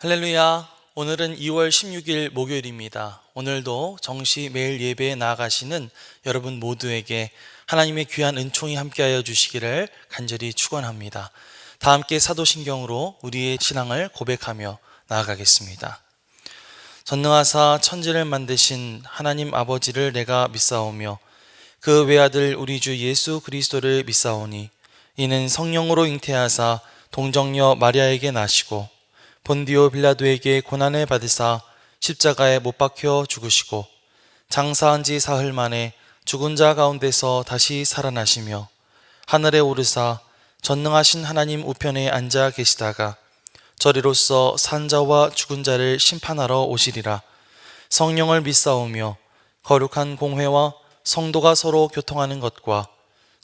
할렐루야. 오늘은 2월 16일 목요일입니다. 오늘도 정시 매일 예배에 나아가시는 여러분 모두에게 하나님의 귀한 은총이 함께하여 주시기를 간절히 축원합니다. 다 함께 사도신경으로 우리의 신앙을 고백하며 나아가겠습니다. 전능하사 천지를 만드신 하나님 아버지를 내가 믿사오며 그 외아들 우리 주 예수 그리스도를 믿사오니 이는 성령으로 잉태하사 동정녀 마리아에게 나시고 본디오 빌라도에게 고난을 받으사 십자가에 못 박혀 죽으시고 장사한 지 사흘 만에 죽은 자 가운데서 다시 살아나시며 하늘에 오르사 전능하신 하나님 우편에 앉아 계시다가 저리로서 산 자와 죽은 자를 심판하러 오시리라. 성령을 믿사오며 거룩한 공회와 성도가 서로 교통하는 것과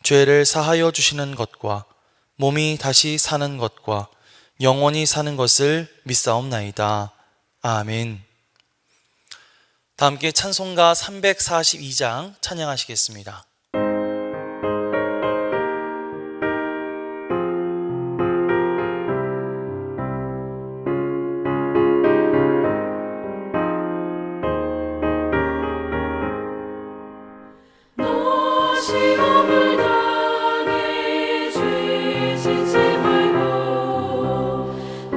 죄를 사하여 주시는 것과 몸이 다시 사는 것과 영원히 사는 것을 믿사옵나이다. 아멘. 다 함께 찬송가 342장 찬양하시겠습니다. 시험을 당해 죄 짓지 말고 너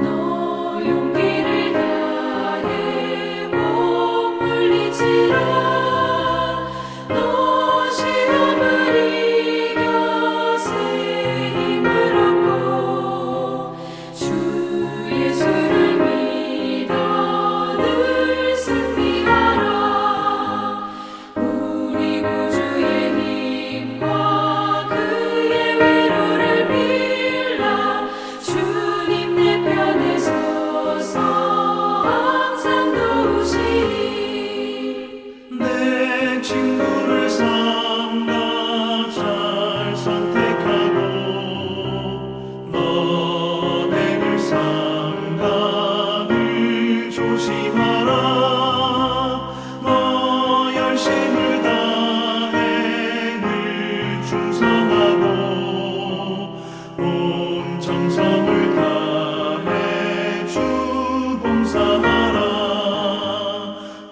용기를 다해 못 물리치라. 너 시험을 이겨 새 힘을 얻고 주 예수를 믿어 늘 승리하라. 우리 구주의 힘과 그의 위로를 빌라. 주님 내 편에 서서 항상 도우시리. 내 친구를 삼가 잘 선택하고 너를 삼가 늘 조심하라. 너 열심을 다해 늘 충성하고 온 정성을 다해 주 봉사하라.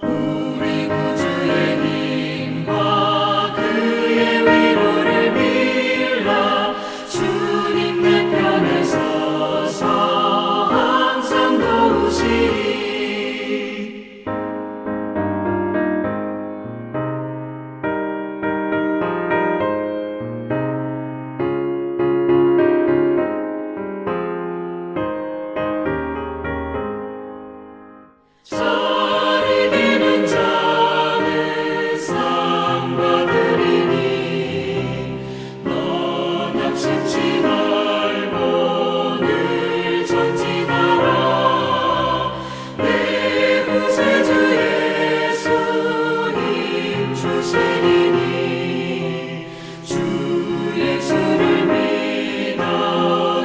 우리 구주의 힘과 그의 위로를 빌라. 주님 내 편에 서서 항상 도우시리. 잘 이기는 자는 상 받으리니 너 낙심치 말고 늘 전진하라. 내 구세주 예수 힘 주시리니 주 예수를 믿어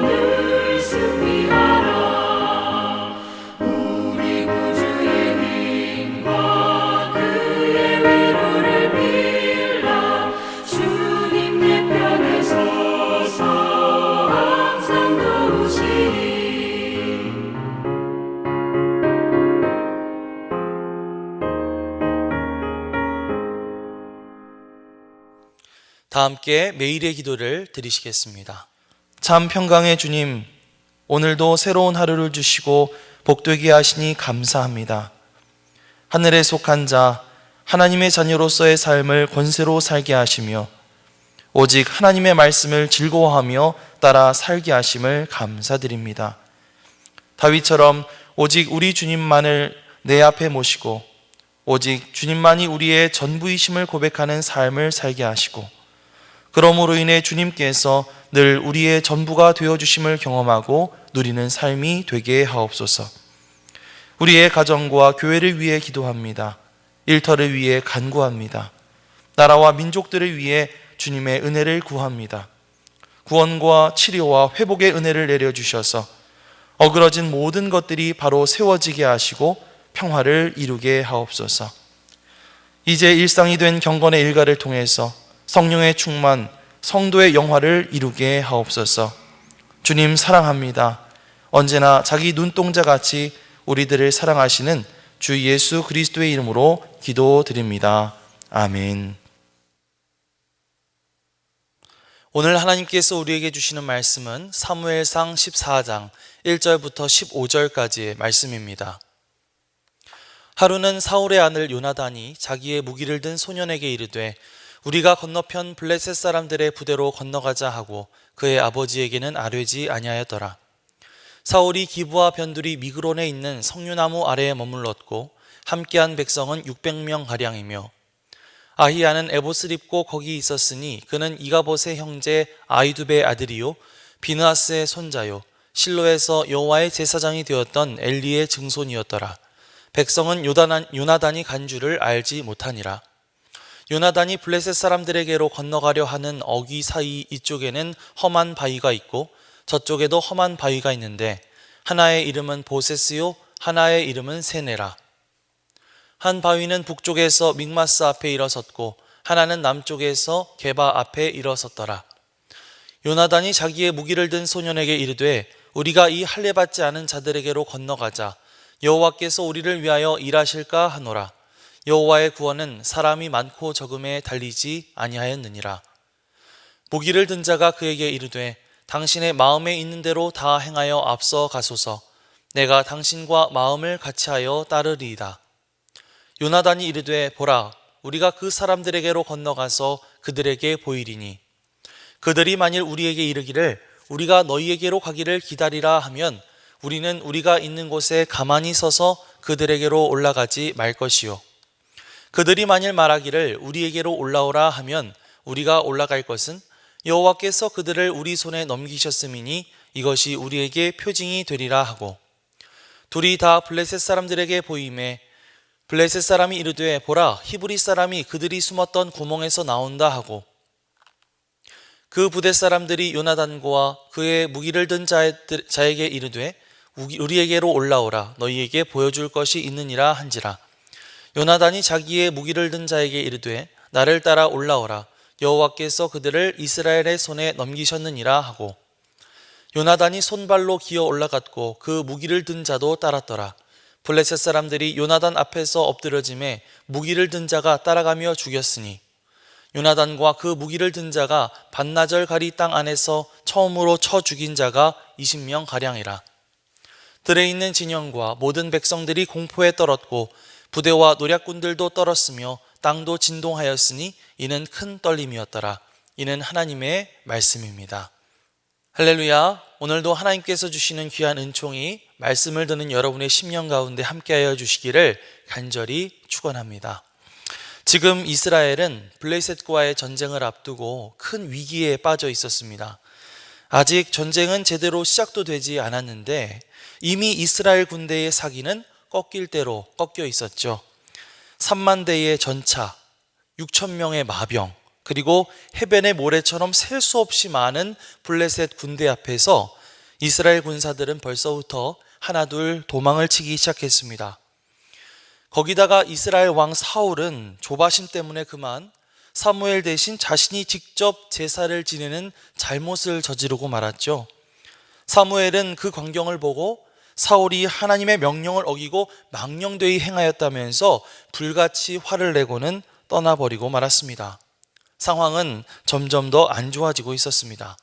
늘 승리하라. 우리 구주의 힘과 그의 위로를 빌라. 주님 내 편에 서서 항상 도우시리. 다 함께 매일의 기도를 드리시겠습니다. 참 평강의 주님, 오늘도 새로운 하루를 주시고 복되게 하시니 감사합니다. 하늘에 속한 자, 하나님의 자녀로서의 삶을 권세로 살게 하시며 오직 하나님의 말씀을 즐거워하며 따라 살게 하심을 감사드립니다. 다윗처럼 오직 우리 주님만을 내 앞에 모시고 오직 주님만이 우리의 전부이심을 고백하는 삶을 살게 하시고 그러므로 인해 주님께서 늘 우리의 전부가 되어주심을 경험하고 누리는 삶이 되게 하옵소서. 우리의 가정과 교회를 위해 기도합니다. 일터를 위해 간구합니다. 나라와 민족들을 위해 주님의 은혜를 구합니다. 구원과 치료와 회복의 은혜를 내려주셔서 어그러진 모든 것들이 바로 세워지게 하시고 평화를 이루게 하옵소서. 이제 일상이 된 경건의 일가를 통해서 성령의 충만, 성도의 영화를 이루게 하옵소서. 주님 사랑합니다. 언제나 자기 눈동자같이 우리들을 사랑하시는 주 예수 그리스도의 이름으로 기도드립니다. 아멘. 오늘 하나님께서 우리에게 주시는 말씀은 사무엘상 14장 1절부터 15절까지의 말씀입니다. 하루는 사울의 아들 요나단이 자기의 무기를 든 소년에게 이르되 우리가 건너편 블레셋 사람들의 부대로 건너가자 하고 그의 아버지에게는 아뢰지 아니하였더라. 사울이 기브와 변두리 미그론에 있는 석류나무 아래에 머물렀고 함께한 백성은 600명 가량이며 아히야는 에봇을 입고 거기 있었으니 그는 이가봇의 형제 아이두베의 아들이요 비느하스의 손자요 실로에서 여호와의 제사장이 되었던 엘리의 증손이었더라. 백성은 요나단이 간 줄을 알지 못하니라. 요나단이 블레셋 사람들에게로 건너가려 하는 어귀 사이 이쪽에는 험한 바위가 있고 저쪽에도 험한 바위가 있는데 하나의 이름은 보세스요 하나의 이름은 세네라. 한 바위는 북쪽에서 믹마스 앞에 일어섰고 하나는 남쪽에서 게바 앞에 일어섰더라. 요나단이 자기의 무기를 든 소년에게 이르되 우리가 이 할례 받지 않은 자들에게로 건너가자. 여호와께서 우리를 위하여 일하실까 하노라. 여호와의 구원은 사람이 많고 적음에 달리지 아니하였느니라. 무기를 든 자가 그에게 이르되 당신의 마음에 있는 대로 다 행하여 앞서 가소서. 내가 당신과 마음을 같이하여 따르리이다. 요나단이 이르되 보라 우리가 그 사람들에게로 건너가서 그들에게 보이리니 그들이 만일 우리에게 이르기를 우리가 너희에게로 가기를 기다리라 하면 우리는 우리가 있는 곳에 가만히 서서 그들에게로 올라가지 말 것이요 그들이 만일 말하기를 우리에게로 올라오라 하면 우리가 올라갈 것은 여호와께서 그들을 우리 손에 넘기셨음이니 이것이 우리에게 표징이 되리라 하고 둘이 다 블레셋 사람들에게 보임에 블레셋 사람이 이르되 보라 히브리 사람이 그들이 숨었던 구멍에서 나온다 하고 그 부대 사람들이 요나단과 그의 무기를 든 자에게 이르되 우리에게로 올라오라 너희에게 보여줄 것이 있느니라 한지라. 요나단이 자기의 무기를 든 자에게 이르되 나를 따라 올라오라 여호와께서 그들을 이스라엘의 손에 넘기셨느니라 하고 요나단이 손발로 기어 올라갔고 그 무기를 든 자도 따랐더라. 블레셋 사람들이 요나단 앞에서 엎드려짐에 무기를 든 자가 따라가며 죽였으니 요나단과 그 무기를 든 자가 반나절 가리 땅 안에서 처음으로 쳐 죽인 자가 20명 가량이라. 들에 있는 진영과 모든 백성들이 공포에 떨었고 부대와 노략군들도 떨었으며 땅도 진동하였으니 이는 큰 떨림이었더라. 이는 하나님의 말씀입니다. 할렐루야. 오늘도 하나님께서 주시는 귀한 은총이 말씀을 듣는 여러분의 심령 가운데 함께하여 주시기를 간절히 축원합니다. 지금 이스라엘은 블레셋과의 전쟁을 앞두고 큰 위기에 빠져 있었습니다. 아직 전쟁은 제대로 시작도 되지 않았는데 이미 이스라엘 군대의 사기는 꺾일 대로 꺾여 있었죠. 3만 대의 전차, 6천 명의 마병, 그리고 해변의 모래처럼 셀 수 없이 많은 블레셋 군대 앞에서 이스라엘 군사들은 벌써부터 하나둘 도망을 치기 시작했습니다. 거기다가 이스라엘 왕 사울은 조바심 때문에 그만 사무엘 대신 자신이 직접 제사를 지내는 잘못을 저지르고 말았죠. 사무엘은 그 광경을 보고 사울이 하나님의 명령을 어기고 망령되이 행하였다면서 불같이 화를 내고는 떠나버리고 말았습니다. 상황은 점점 더 안 좋아지고 있었습니다.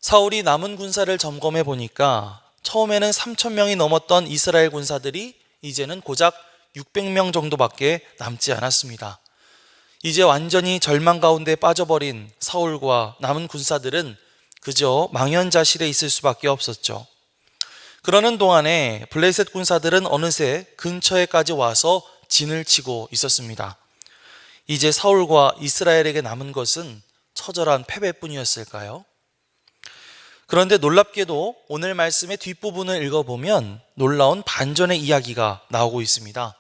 사울이 남은 군사를 점검해 보니까 처음에는 3,000명이 넘었던 이스라엘 군사들이 이제는 고작 600명 정도밖에 남지 않았습니다. 이제 완전히 절망 가운데 빠져버린 사울과 남은 군사들은 그저 망연자실에 있을 수밖에 없었죠. 그러는 동안에 블레셋 군사들은 어느새 근처에까지 와서 진을 치고 있었습니다. 이제 사울과 이스라엘에게 남은 것은 처절한 패배뿐이었을까요? 그런데 놀랍게도 오늘 말씀의 뒷부분을 읽어보면 놀라운 반전의 이야기가 나오고 있습니다.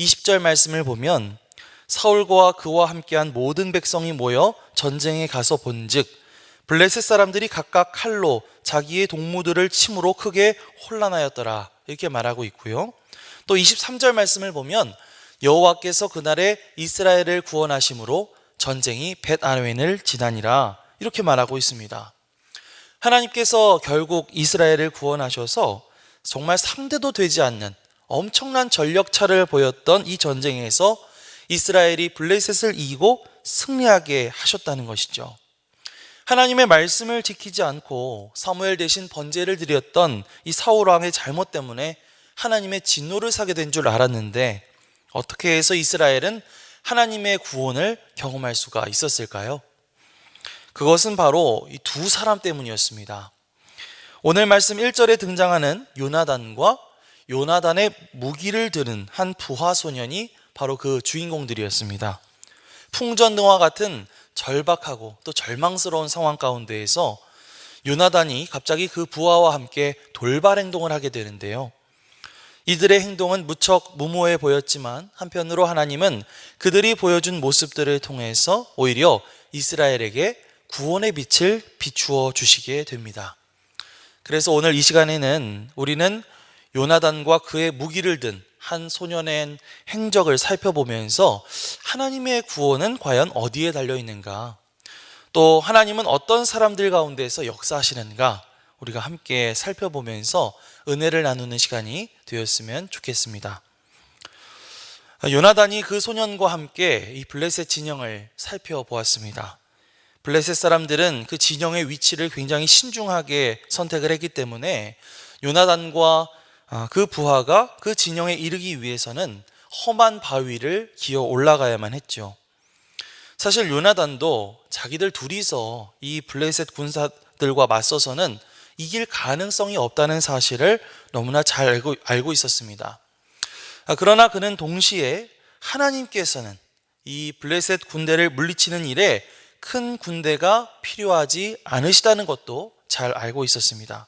20절 말씀을 보면 사울과 그와 함께한 모든 백성이 모여 전쟁에 가서 본즉 블레셋 사람들이 각각 칼로 자기의 동무들을 침으로 크게 혼란하였더라 이렇게 말하고 있고요. 또 23절 말씀을 보면 여호와께서 그날에 이스라엘을 구원하심으로 전쟁이 벳아웬을 지나니라 이렇게 말하고 있습니다. 하나님께서 결국 이스라엘을 구원하셔서 정말 상대도 되지 않는 엄청난 전력차를 보였던 이 전쟁에서 이스라엘이 블레셋을 이기고 승리하게 하셨다는 것이죠. 하나님의 말씀을 지키지 않고 사무엘 대신 번제를 드렸던 이 사울 왕의 잘못 때문에 하나님의 진노를 사게 된 줄 알았는데 어떻게 해서 이스라엘은 하나님의 구원을 경험할 수가 있었을까요? 그것은 바로 이 두 사람 때문이었습니다. 오늘 말씀 1절에 등장하는 요나단과 요나단의 무기를 드는 한 부하 소년이 바로 그 주인공들이었습니다. 풍전등화 같은 절박하고 또 절망스러운 상황 가운데에서 요나단이 갑자기 그 부하와 함께 돌발 행동을 하게 되는데요. 이들의 행동은 무척 무모해 보였지만 한편으로 하나님은 그들이 보여준 모습들을 통해서 오히려 이스라엘에게 구원의 빛을 비추어 주시게 됩니다. 그래서 오늘 이 시간에는 우리는 요나단과 그의 무기를 든 한 소년의 행적을 살펴보면서 하나님의 구원은 과연 어디에 달려 있는가, 또 하나님은 어떤 사람들 가운데서 역사하시는가 우리가 함께 살펴보면서 은혜를 나누는 시간이 되었으면 좋겠습니다. 요나단이 그 소년과 함께 이 블레셋 진영을 살펴보았습니다. 블레셋 사람들은 그 진영의 위치를 굉장히 신중하게 선택을 했기 때문에 요나단과 그 부하가 그 진영에 이르기 위해서는 험한 바위를 기어 올라가야만 했죠. 사실 요나단도 자기들 둘이서 이 블레셋 군사들과 맞서서는 이길 가능성이 없다는 사실을 너무나 잘 알고 있었습니다. 그러나 그는 동시에 하나님께서는 이 블레셋 군대를 물리치는 일에 큰 군대가 필요하지 않으시다는 것도 잘 알고 있었습니다.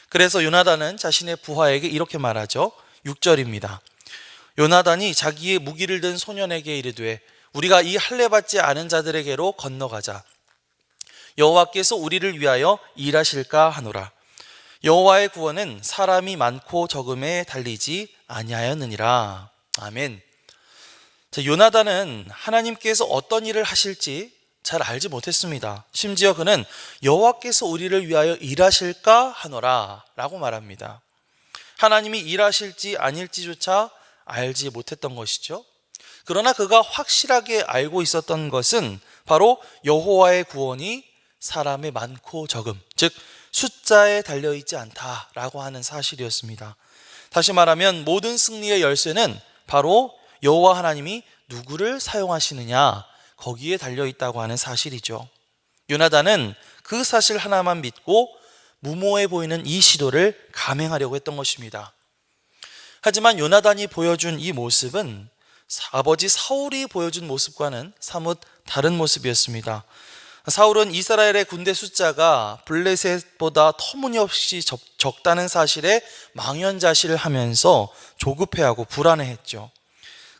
그래서 요나단은 자신의 부하에게 이렇게 말하죠. 6절입니다. 요나단이 자기의 무기를 든 소년에게 이르되 우리가 이 할례 받지 않은 자들에게로 건너가자. 여호와께서 우리를 위하여 일하실까 하노라. 여호와의 구원은 사람이 많고 적음에 달리지 아니하였느니라. 아멘. 요나단은 하나님께서 어떤 일을 하실지 잘 알지 못했습니다. 심지어 그는 여호와께서 우리를 위하여 일하실까 하노라 라고 말합니다. 하나님이 일하실지 아닐지조차 알지 못했던 것이죠. 그러나 그가 확실하게 알고 있었던 것은 바로 여호와의 구원이 사람의 많고 적음, 즉 숫자에 달려있지 않다라고 하는 사실이었습니다. 다시 말하면 모든 승리의 열쇠는 바로 여호와 하나님이 누구를 사용하시느냐, 거기에 달려있다고 하는 사실이죠. 요나단은 그 사실 하나만 믿고 무모해 보이는 이 시도를 감행하려고 했던 것입니다. 하지만 요나단이 보여준 이 모습은 아버지 사울이 보여준 모습과는 사뭇 다른 모습이었습니다. 사울은 이스라엘의 군대 숫자가 블레셋보다 터무니없이 적다는 사실에 망연자실을 하면서 조급해하고 불안해했죠.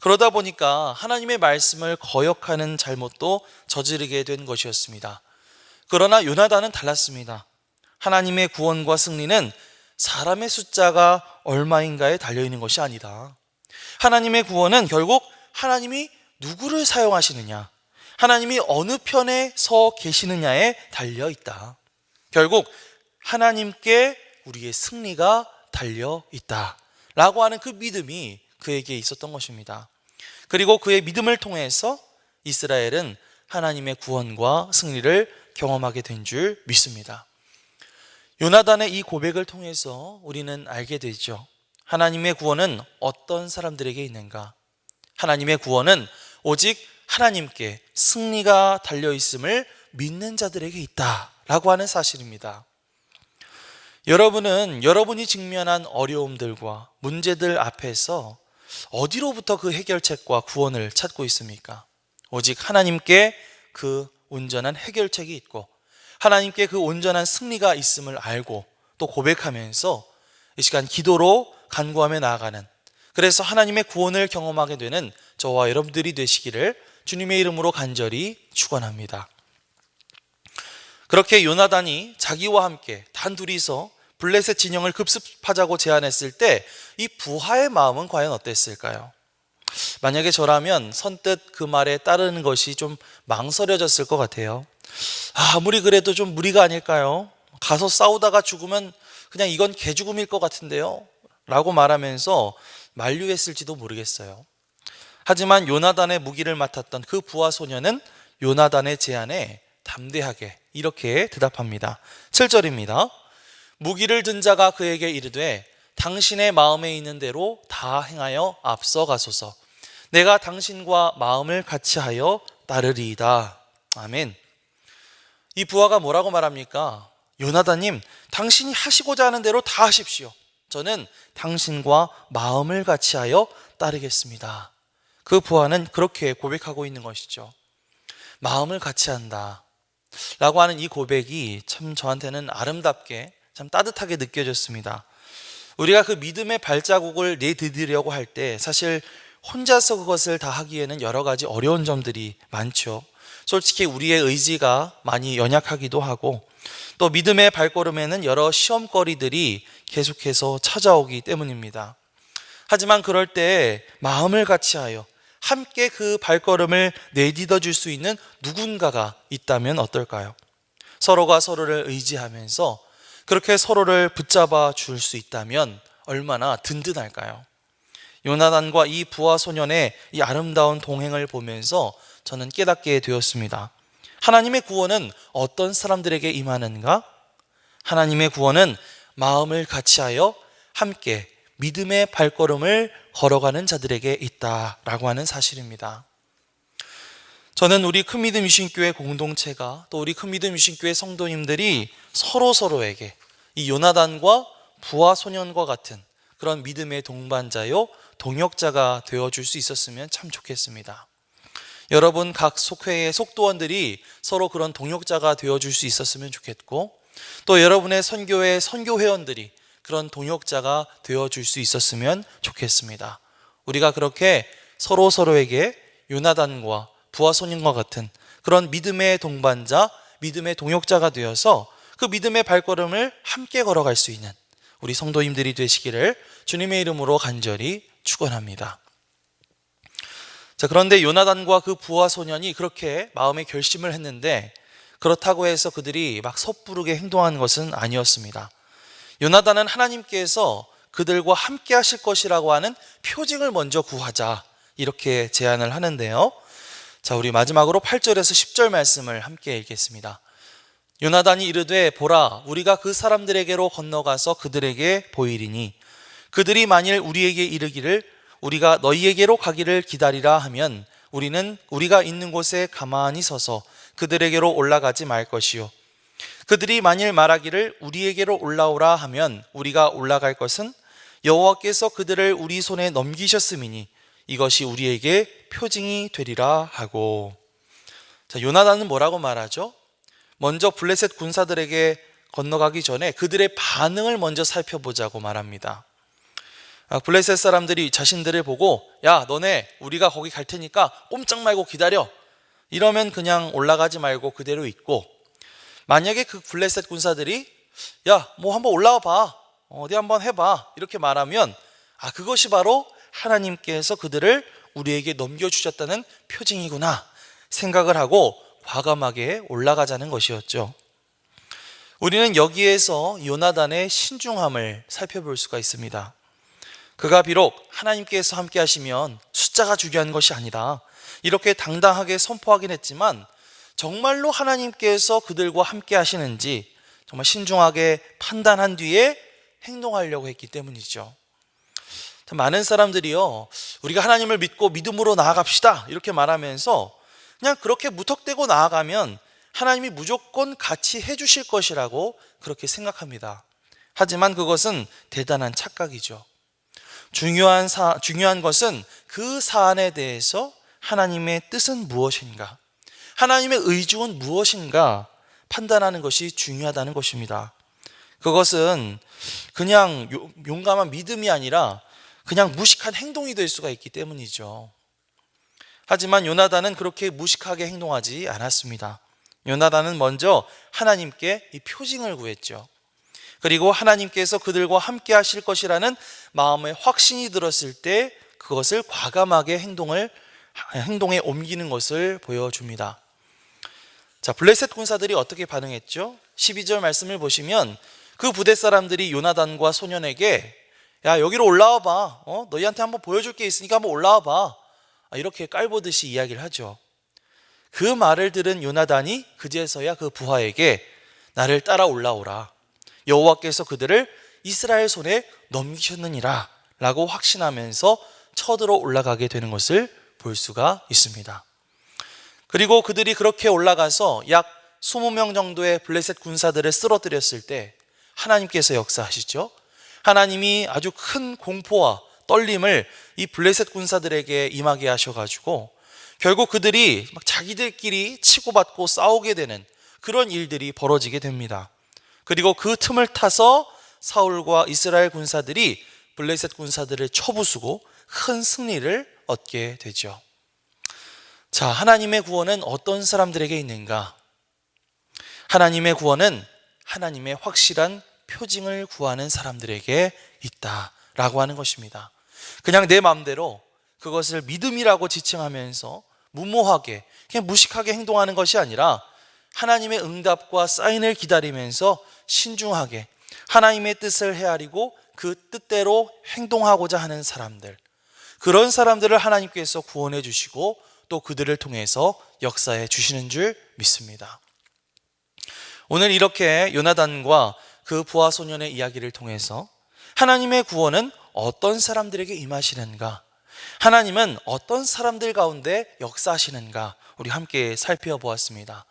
그러다 보니까 하나님의 말씀을 거역하는 잘못도 저지르게 된 것이었습니다. 그러나 요나단은 달랐습니다. 하나님의 구원과 승리는 사람의 숫자가 얼마인가에 달려있는 것이 아니다. 하나님의 구원은 결국 하나님이 누구를 사용하시느냐, 하나님이 어느 편에 서 계시느냐에 달려있다. 결국 하나님께 우리의 승리가 달려있다 라고 하는 그 믿음이 그에게 있었던 것입니다. 그리고 그의 믿음을 통해서 이스라엘은 하나님의 구원과 승리를 경험하게 된 줄 믿습니다. 요나단의 이 고백을 통해서 우리는 알게 되죠. 하나님의 구원은 어떤 사람들에게 있는가? 하나님의 구원은 오직 하나님께 승리가 달려있음을 믿는 자들에게 있다라고 하는 사실입니다. 여러분은 여러분이 직면한 어려움들과 문제들 앞에서 어디로부터 그 해결책과 구원을 찾고 있습니까? 오직 하나님께 그 온전한 해결책이 있고 하나님께 그 온전한 승리가 있음을 알고 또 고백하면서 이 시간 기도로 간구하며 나아가는, 그래서 하나님의 구원을 경험하게 되는 저와 여러분들이 되시기를 주님의 이름으로 간절히 축원합니다. 그렇게 요나단이 자기와 함께 단둘이서 블레셋 진영을 급습하자고 제안했을 때 이 부하의 마음은 과연 어땠을까요? 만약에 저라면 선뜻 그 말에 따르는 것이 좀 망설여졌을 것 같아요. 아무리 그래도 좀 무리가 아닐까요? 가서 싸우다가 죽으면 그냥 이건 개죽음일 것 같은데요. 라고 말하면서 만류했을지도 모르겠어요. 하지만 요나단의 무기를 맡았던 그 부하 소년은 요나단의 제안에 담대하게 이렇게 대답합니다. 7절입니다. 무기를 든 자가 그에게 이르되 당신의 마음에 있는 대로 다 행하여 앞서가소서. 내가 당신과 마음을 같이하여 따르리이다. 아멘. 이 부하가 뭐라고 말합니까? 요나단님, 당신이 하시고자 하는 대로 다 하십시오. 저는 당신과 마음을 같이하여 따르겠습니다. 그 부하는 그렇게 고백하고 있는 것이죠. 마음을 같이한다 라고 하는 이 고백이 참 저한테는 아름답게 참 따뜻하게 느껴졌습니다. 우리가 그 믿음의 발자국을 내디디려고 할 때 사실 혼자서 그것을 다 하기에는 여러 가지 어려운 점들이 많죠. 솔직히 우리의 의지가 많이 연약하기도 하고 또 믿음의 발걸음에는 여러 시험거리들이 계속해서 찾아오기 때문입니다. 하지만 그럴 때 마음을 같이하여 함께 그 발걸음을 내딛어 줄 수 있는 누군가가 있다면 어떨까요? 서로가 서로를 의지하면서 그렇게 서로를 붙잡아 줄 수 있다면 얼마나 든든할까요? 요나단과 이 부하 소년의 이 아름다운 동행을 보면서 저는 깨닫게 되었습니다. 하나님의 구원은 어떤 사람들에게 임하는가? 하나님의 구원은 마음을 같이하여 함께 믿음의 발걸음을 걸어가는 자들에게 있다라고 하는 사실입니다. 저는 우리 큰믿음 유신교회 공동체가 또 우리 큰믿음 유신교회 성도님들이 서로에게 이 요나단과 부하 소년과 같은 그런 믿음의 동반자요 동역자가 되어줄 수 있었으면 참 좋겠습니다. 여러분 각 속회의 속도원들이 서로 그런 동역자가 되어줄 수 있었으면 좋겠고 또 여러분의 선교회 선교회원들이 그런 동역자가 되어줄 수 있었으면 좋겠습니다. 우리가 그렇게 서로에게 요나단과 부하 소년과 같은 그런 믿음의 동반자, 믿음의 동역자가 되어서 그 믿음의 발걸음을 함께 걸어갈 수 있는 우리 성도님들이 되시기를 주님의 이름으로 간절히 축원합니다. 자, 그런데 요나단과 그 부하 소년이 그렇게 마음의 결심을 했는데 그렇다고 해서 그들이 막 섣부르게 행동한 것은 아니었습니다. 요나단은 하나님께서 그들과 함께 하실 것이라고 하는 표징을 먼저 구하자 이렇게 제안을 하는데요. 자, 우리 마지막으로 8절에서 10절 말씀을 함께 읽겠습니다. 요나단이 이르되 보라 우리가 그 사람들에게로 건너가서 그들에게 보이리니 그들이 만일 우리에게 이르기를 우리가 너희에게로 가기를 기다리라 하면 우리는 우리가 있는 곳에 가만히 서서 그들에게로 올라가지 말 것이요 그들이 만일 말하기를 우리에게로 올라오라 하면 우리가 올라갈 것은 여호와께서 그들을 우리 손에 넘기셨음이니 이것이 우리에게 표징이 되리라 하고. 자, 요나단은 뭐라고 말하죠? 먼저 블레셋 군사들에게 건너가기 전에 그들의 반응을 먼저 살펴보자고 말합니다. 블레셋 사람들이 자신들을 보고 야 너네 우리가 거기 갈 테니까 꼼짝 말고 기다려 이러면 그냥 올라가지 말고 그대로 있고 만약에 그 블레셋 군사들이 야 뭐 한번 올라와 봐 어디 한번 해봐 이렇게 말하면 그것이 바로 하나님께서 그들을 우리에게 넘겨주셨다는 표징이구나 생각을 하고 과감하게 올라가자는 것이었죠. 우리는 여기에서 요나단의 신중함을 살펴볼 수가 있습니다. 그가 비록 하나님께서 함께 하시면 숫자가 중요한 것이 아니라 이렇게 당당하게 선포하긴 했지만 정말로 하나님께서 그들과 함께 하시는지 정말 신중하게 판단한 뒤에 행동하려고 했기 때문이죠. 많은 사람들이요 우리가 하나님을 믿고 믿음으로 나아갑시다 이렇게 말하면서 그냥 그렇게 무턱대고 나아가면 하나님이 무조건 같이 해주실 것이라고 그렇게 생각합니다. 하지만 그것은 대단한 착각이죠. 중요한 것은 그 사안에 대해서 하나님의 뜻은 무엇인가, 하나님의 의중은 무엇인가 판단하는 것이 중요하다는 것입니다. 그것은 그냥 용감한 믿음이 아니라 그냥 무식한 행동이 될 수가 있기 때문이죠. 하지만 요나단은 그렇게 무식하게 행동하지 않았습니다. 요나단은 먼저 하나님께 이 표징을 구했죠. 그리고 하나님께서 그들과 함께 하실 것이라는 마음의 확신이 들었을 때 그것을 과감하게 행동에 옮기는 것을 보여줍니다. 자, 블레셋 군사들이 어떻게 반응했죠? 12절 말씀을 보시면 그 부대 사람들이 요나단과 소년에게 야, 여기로 올라와 봐. 너희한테 한번 보여줄 게 있으니까 한번 올라와 봐. 이렇게 깔보듯이 이야기를 하죠. 그 말을 들은 요나단이 그제서야 그 부하에게 나를 따라 올라오라. 여호와께서 그들을 이스라엘 손에 넘기셨느니라 라고 확신하면서 쳐들어 올라가게 되는 것을 볼 수가 있습니다. 그리고 그들이 그렇게 올라가서 약 20명 정도의 블레셋 군사들을 쓰러뜨렸을 때 하나님께서 역사하시죠. 하나님이 아주 큰 공포와 떨림을 이 블레셋 군사들에게 임하게 하셔가지고 결국 그들이 막 자기들끼리 치고받고 싸우게 되는 그런 일들이 벌어지게 됩니다. 그리고 그 틈을 타서 사울과 이스라엘 군사들이 블레셋 군사들을 쳐부수고 큰 승리를 얻게 되죠. 자, 하나님의 구원은 어떤 사람들에게 있는가? 하나님의 구원은 하나님의 확실한 표징을 구하는 사람들에게 있다라고 하는 것입니다. 그냥 내 마음대로 그것을 믿음이라고 지칭하면서 무모하게 그냥 무식하게 행동하는 것이 아니라 하나님의 응답과 사인을 기다리면서 신중하게 하나님의 뜻을 헤아리고 그 뜻대로 행동하고자 하는 사람들, 그런 사람들을 하나님께서 구원해 주시고 또 그들을 통해서 역사해 주시는 줄 믿습니다. 오늘 이렇게 요나단과 그 부하 소년의 이야기를 통해서 하나님의 구원은 어떤 사람들에게 임하시는가, 하나님은 어떤 사람들 가운데 역사하시는가 우리 함께 살펴보았습니다.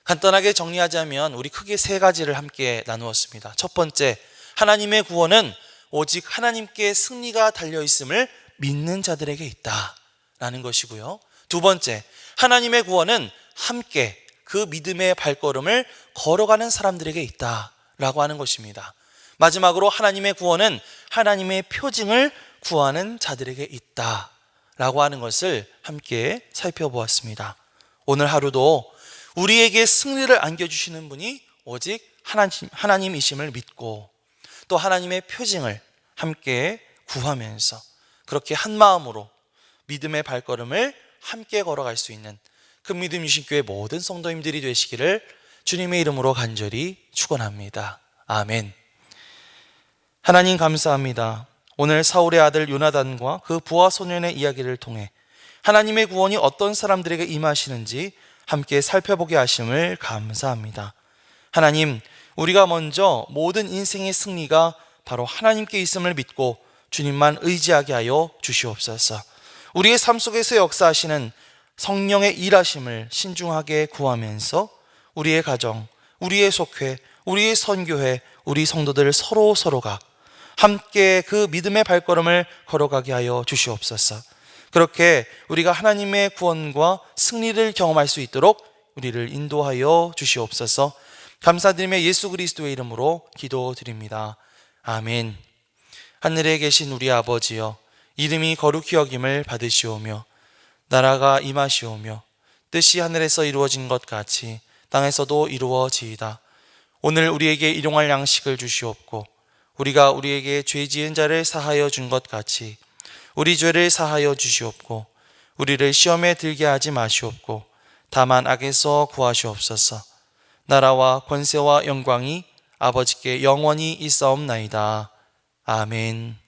간단하게 정리하자면 우리 크게 세 가지를 함께 나누었습니다. 첫 번째, 하나님의 구원은 오직 하나님께 승리가 달려있음을 믿는 자들에게 있다라는 것이고요. 두 번째, 하나님의 구원은 함께 그 믿음의 발걸음을 걸어가는 사람들에게 있다라고 하는 것입니다. 마지막으로 하나님의 구원은 하나님의 표징을 구하는 자들에게 있다라고 하는 것을 함께 살펴보았습니다. 오늘 하루도 우리에게 승리를 안겨주시는 분이 오직 하나님이심을 믿고 또 하나님의 표징을 함께 구하면서 그렇게 한 마음으로 믿음의 발걸음을 함께 걸어갈 수 있는 그 믿음이신 교회 모든 성도님들이 되시기를 주님의 이름으로 간절히 축원합니다. 아멘. 하나님 감사합니다. 오늘 사울의 아들 요나단과 그 부하 소년의 이야기를 통해 하나님의 구원이 어떤 사람들에게 임하시는지 함께 살펴보게 하심을 감사합니다. 하나님, 우리가 먼저 모든 인생의 승리가 바로 하나님께 있음을 믿고 주님만 의지하게 하여 주시옵소서. 우리의 삶 속에서 역사하시는 성령의 일하심을 신중하게 구하면서 우리의 가정, 우리의 속회, 우리의 선교회, 우리 성도들 서로가 함께 그 믿음의 발걸음을 걸어가게 하여 주시옵소서. 그렇게 우리가 하나님의 구원과 승리를 경험할 수 있도록 우리를 인도하여 주시옵소서. 감사드리며 예수 그리스도의 이름으로 기도드립니다. 아멘. 하늘에 계신 우리 아버지여, 이름이 거룩히 여김을 받으시오며 나라가 임하시오며 뜻이 하늘에서 이루어진 것 같이 땅에서도 이루어지이다. 오늘 우리에게 일용할 양식을 주시옵고 우리가 우리에게 죄 지은 자를 사하여 준 것 같이 우리 죄를 사하여 주시옵고 우리를 시험에 들게 하지 마시옵고 다만 악에서 구하시옵소서. 나라와 권세와 영광이 아버지께 영원히 있사옵나이다. 아멘.